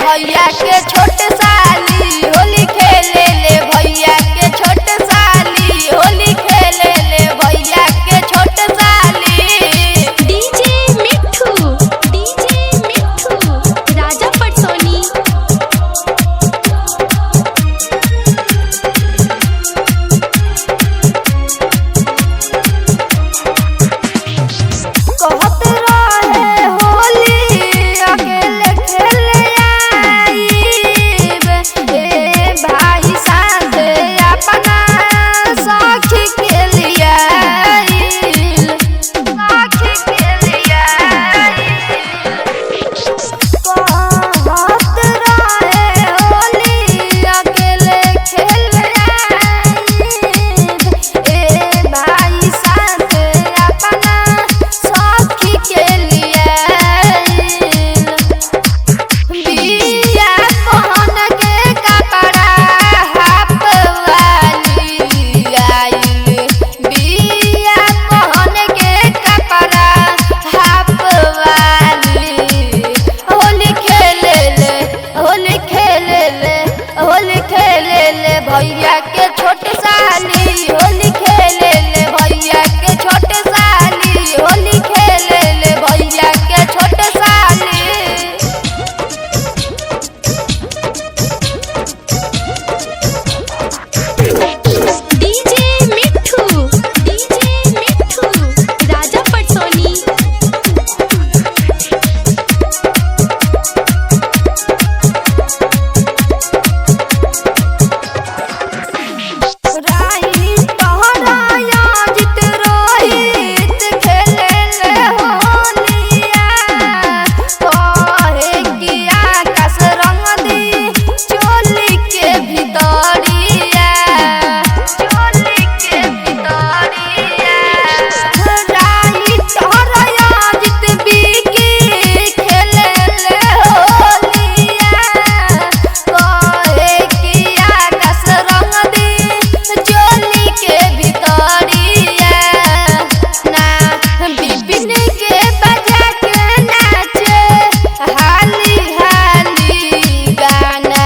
भैया के छोट साली होली खेले ले, भैया के छोट साली होली खेले ले, भैया के छोट साली। डीजे मिठू राजा पटसोनी। कहत रहे होली अकेले खेले आईब, ए भाई साथ अपना सखी के लिए आइल, सखी के लिए आइल। कहत रहे होली अकेले खेले आईब, ए भाई साथ अपना सखी के लिए आइल। बिया पहन के कपड़ा हाफ वाली आइल, बिया पहन के कपड़ा हाफ वाली। होली खेले ले, होली खेले ले, होली खेले ले, भैया के छोट साली होली खेले ले, भैया के छोट साली होली खेले ले, भैया के छोट साली। डीजे मिठू राजा पटसोनी। राई तोहराया जित रोहित खेले ले होलिया, कहे किया कस रंग दी चोली के भितरिया, चोली के भितरिया। राई तोहराया जित बिकी खेले ले होलिया, कहे किया कस रंग दी चोली के भितरिया। ना बिपिन के बजा के नाचे हाली हाली गाना,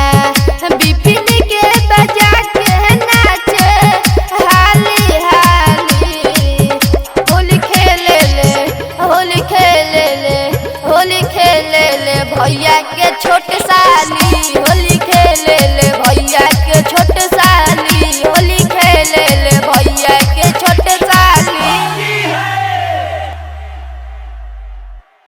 बिपिन के बजा के नाचे हाली हाली। होली खेले ले, होली खेले ले, होली खेले ले, भैया के छोट